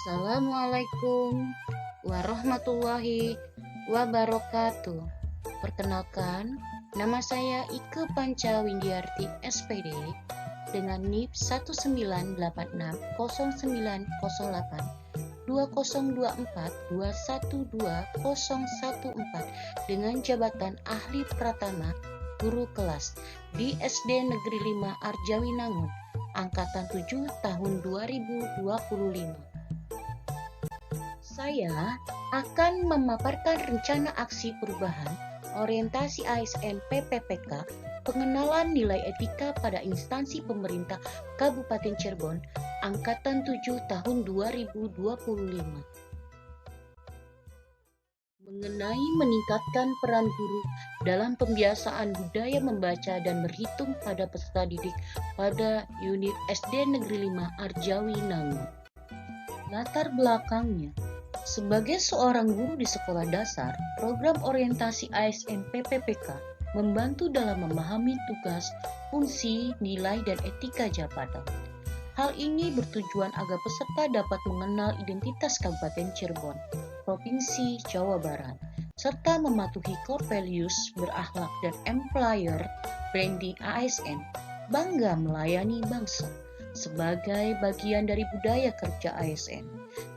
Assalamualaikum warahmatullahi wabarakatuh. Perkenalkan, nama saya Ike Panca Windiarti SPD dengan NIP 19860908 2024212014 dengan jabatan ahli pratama guru kelas di SD Negeri 5 Arjawinangun, angkatan 7 tahun 2025. Saya akan memaparkan rencana aksi perubahan orientasi ASN PPPK, pengenalan nilai etika pada instansi pemerintah Kabupaten Cirebon, angkatan 7 tahun 2025. Mengenai meningkatkan peran guru dalam pembiasaan budaya membaca dan berhitung pada peserta didik pada unit SD Negeri 5 Arjawinangun. Latar belakangnya, sebagai seorang guru di sekolah dasar, program orientasi ASN PPPK membantu dalam memahami tugas, fungsi, nilai, dan etika jabatan. Hal ini bertujuan agar peserta dapat mengenal identitas Kabupaten Cirebon, Provinsi Jawa Barat, serta mematuhi core values berakhlak dan employer branding ASN, bangga melayani bangsa, sebagai bagian dari budaya kerja ASN.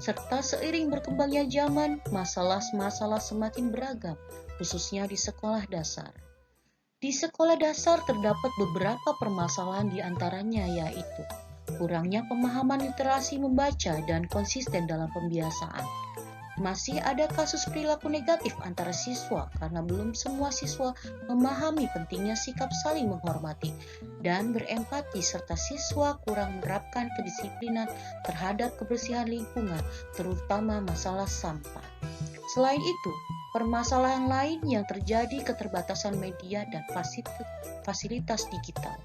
Serta seiring berkembangnya zaman, masalah-masalah semakin beragam, khususnya di sekolah dasar. Di sekolah dasar terdapat beberapa permasalahan di antaranya yaitu kurangnya pemahaman literasi membaca dan konsisten dalam pembiasaan. Masih ada kasus perilaku negatif antara siswa karena belum semua siswa memahami pentingnya sikap saling menghormati dan berempati, serta siswa kurang menerapkan kedisiplinan terhadap kebersihan lingkungan, terutama masalah sampah. Selain itu, permasalahan lain yang terjadi keterbatasan media dan fasilitas digital.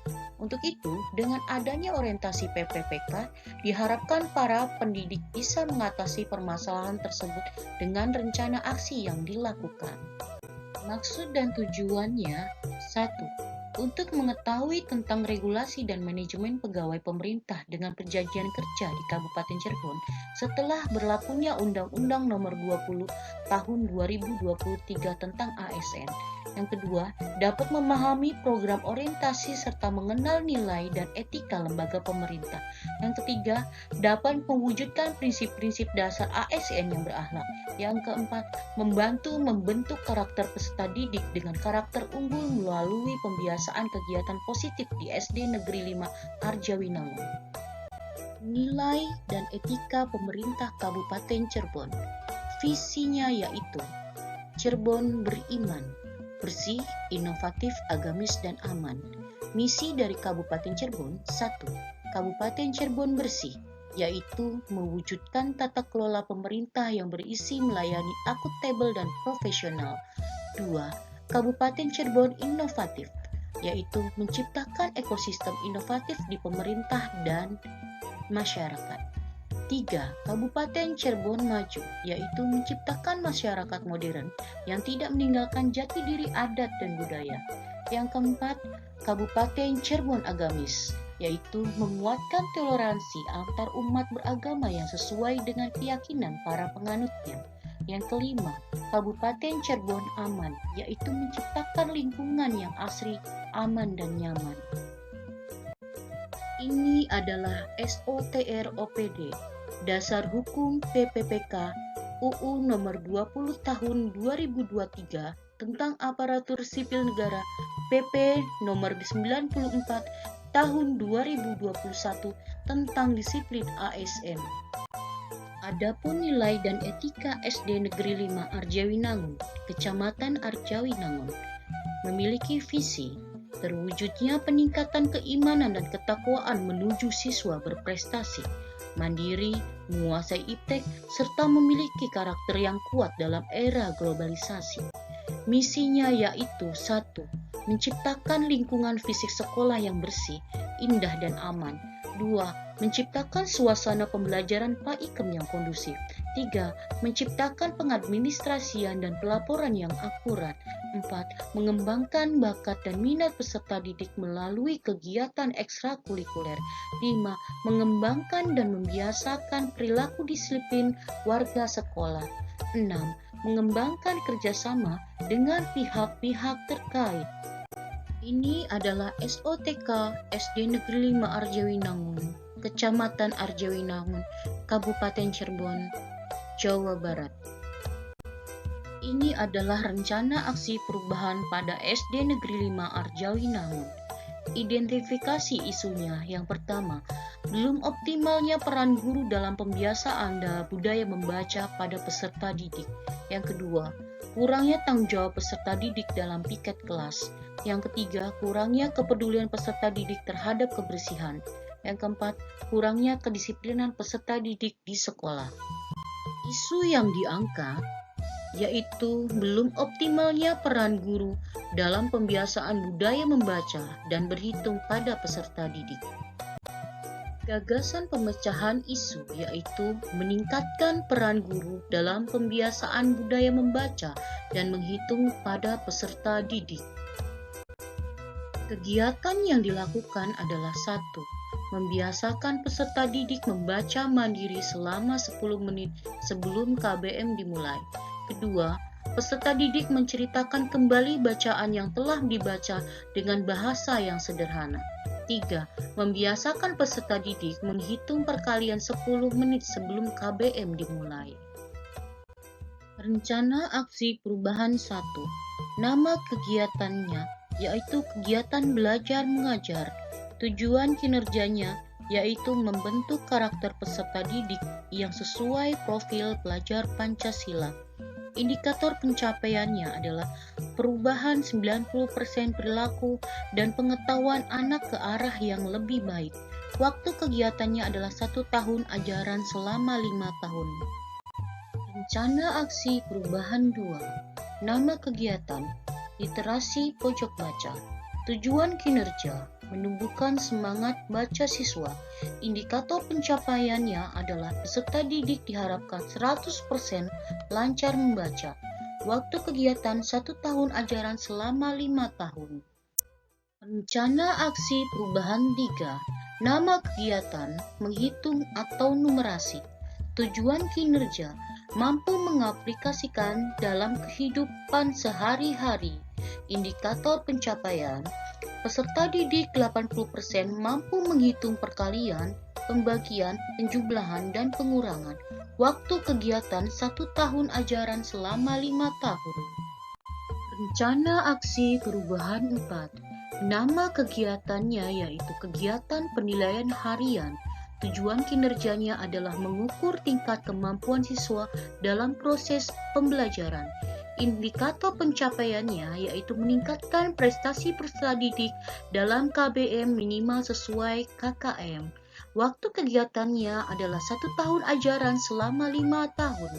Untuk itu, dengan adanya orientasi PPPK, diharapkan para pendidik bisa mengatasi permasalahan tersebut dengan rencana aksi yang dilakukan. Maksud dan tujuannya: 1. Untuk mengetahui tentang regulasi dan manajemen pegawai pemerintah dengan perjanjian kerja di Kabupaten Cirebon setelah berlakunya Undang-Undang Nomor 20 Tahun 2023 tentang ASN. Yang kedua, dapat memahami program orientasi serta mengenal nilai dan etika lembaga pemerintah. Yang ketiga, dapat mewujudkan prinsip-prinsip dasar ASN yang berakhlak. Yang keempat, membantu membentuk karakter peserta didik dengan karakter unggul melalui pembiasaan kegiatan positif di SD Negeri 5 Arjawinangun. Nilai dan etika pemerintah Kabupaten Cirebon. Visinya yaitu Cirebon beriman, bersih, inovatif, agamis, dan aman. Misi dari Kabupaten Cirebon: 1. Kabupaten Cirebon bersih, yaitu mewujudkan tata kelola pemerintah yang berisi melayani akuntabel dan profesional. 2. Kabupaten Cirebon inovatif, yaitu menciptakan ekosistem inovatif di pemerintah dan masyarakat. 3. Kabupaten Cirebon maju, yaitu menciptakan masyarakat modern yang tidak meninggalkan jati diri adat dan budaya. Yang keempat, Kabupaten Cirebon agamis, yaitu menguatkan toleransi antar umat beragama yang sesuai dengan keyakinan para penganutnya. Yang kelima, Kabupaten Cirebon aman, yaitu menciptakan lingkungan yang asri, aman, dan nyaman. Ini adalah SOTR OPD, Dasar Hukum PPPK UU Nomor 20 Tahun 2023 tentang Aparatur Sipil Negara PP Nomor 94 Tahun 2021 tentang disiplin ASN. Adapun nilai dan etika SD Negeri 5 Arjawinangun, Kecamatan Arjawinangun, memiliki visi terwujudnya peningkatan keimanan dan ketakwaan menuju siswa berprestasi, mandiri, menguasai iptek, serta memiliki karakter yang kuat dalam era globalisasi. Misinya yaitu 1. Menciptakan lingkungan fisik sekolah yang bersih, indah, dan aman. 2. Menciptakan suasana pembelajaran PAIKEM yang kondusif. 3. Menciptakan pengadministrasian dan pelaporan yang akurat. 4. Mengembangkan bakat dan minat peserta didik melalui kegiatan ekstrakurikuler. 5. Mengembangkan dan membiasakan perilaku disiplin warga sekolah. 6. Mengembangkan kerjasama dengan pihak-pihak terkait. Ini adalah SOTK SD Negeri 5 Arjawinangun, Kecamatan Arjawinangun, Kabupaten Cirebon, Jawa Barat. Ini adalah rencana aksi perubahan pada SD Negeri 5 Arjawinangun. Identifikasi isunya. Yang pertama, belum optimalnya peran guru dalam pembiasaan budaya membaca pada peserta didik. Yang kedua, kurangnya tanggung jawab peserta didik dalam piket kelas. Yang ketiga, kurangnya kepedulian peserta didik terhadap kebersihan. Yang keempat, kurangnya kedisiplinan peserta didik di sekolah. Isu yang diangkat yaitu belum optimalnya peran guru dalam pembiasaan budaya membaca dan berhitung pada peserta didik. Gagasan pemecahan isu yaitu meningkatkan peran guru dalam pembiasaan budaya membaca dan menghitung pada peserta didik. Kegiatan yang dilakukan adalah 1. Membiasakan peserta didik membaca mandiri selama 10 menit sebelum KBM dimulai. Kedua, peserta didik menceritakan kembali bacaan yang telah dibaca dengan bahasa yang sederhana. 3. Membiasakan peserta didik menghitung perkalian 10 menit sebelum KBM dimulai. Rencana aksi perubahan 1. Nama kegiatannya yaitu kegiatan belajar mengajar. Tujuan kinerjanya yaitu membentuk karakter peserta didik yang sesuai profil pelajar Pancasila. Indikator pencapaiannya adalah perubahan 90% perilaku dan pengetahuan anak ke arah yang lebih baik. Waktu kegiatannya adalah 1 tahun ajaran selama 5 tahun. Rencana aksi perubahan 2. Nama kegiatan, literasi pojok baca. Tujuan kinerja, menumbuhkan semangat baca siswa. Indikator pencapaiannya adalah peserta didik diharapkan 100% lancar membaca. Waktu kegiatan 1 tahun ajaran selama 5 tahun. Rencana aksi perubahan 3. Nama kegiatan, menghitung atau numerasi. Tujuan kinerja, mampu mengaplikasikan dalam kehidupan sehari-hari. Indikator pencapaian, peserta didik 80% mampu menghitung perkalian, pembagian, penjumlahan, dan pengurangan. Waktu kegiatan 1 tahun ajaran selama 5 tahun. Rencana aksi perubahan 4. Nama kegiatannya yaitu kegiatan penilaian harian. Tujuan kinerjanya adalah mengukur tingkat kemampuan siswa dalam proses pembelajaran. Indikator pencapaiannya yaitu meningkatkan prestasi peserta didik dalam KBM minimal sesuai KKM. Waktu kegiatannya adalah 1 tahun ajaran selama 5 tahun.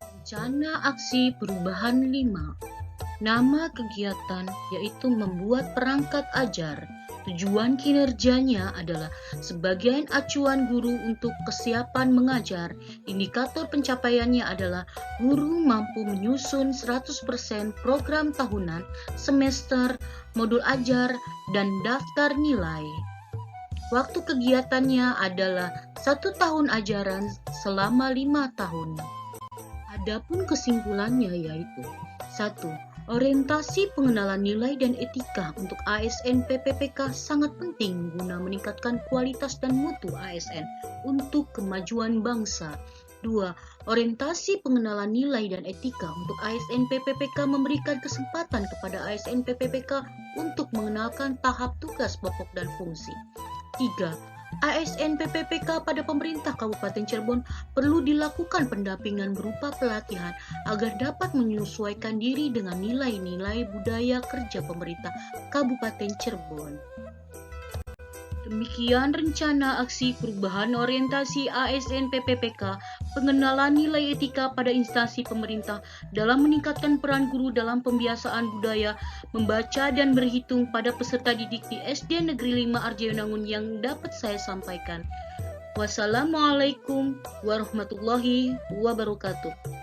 Rencana aksi perubahan 5. Nama kegiatan yaitu membuat perangkat ajar. Tujuan kinerjanya adalah sebagai acuan guru untuk kesiapan mengajar. Indikator pencapaiannya adalah guru mampu menyusun 100% program tahunan, semester, modul ajar, dan daftar nilai. Waktu kegiatannya adalah 1 tahun ajaran selama 5 tahun. Adapun kesimpulannya yaitu 1. Orientasi pengenalan nilai dan etika untuk ASN PPPK sangat penting guna meningkatkan kualitas dan mutu ASN untuk kemajuan bangsa. 2. Orientasi pengenalan nilai dan etika untuk ASN PPPK memberikan kesempatan kepada ASN PPPK untuk mengenalkan tahap tugas pokok dan fungsi. 3. ASN PPPK pada pemerintah Kabupaten Cirebon perlu dilakukan pendampingan berupa pelatihan agar dapat menyesuaikan diri dengan nilai-nilai budaya kerja pemerintah Kabupaten Cirebon. Demikian rencana aksi perubahan orientasi ASN PPPK, pengenalan nilai etika pada instansi pemerintah dalam meningkatkan peran guru dalam pembiasaan budaya membaca dan berhitung pada peserta didik di SD Negeri 5 Arjawinangun yang dapat saya sampaikan. Wassalamualaikum warahmatullahi wabarakatuh.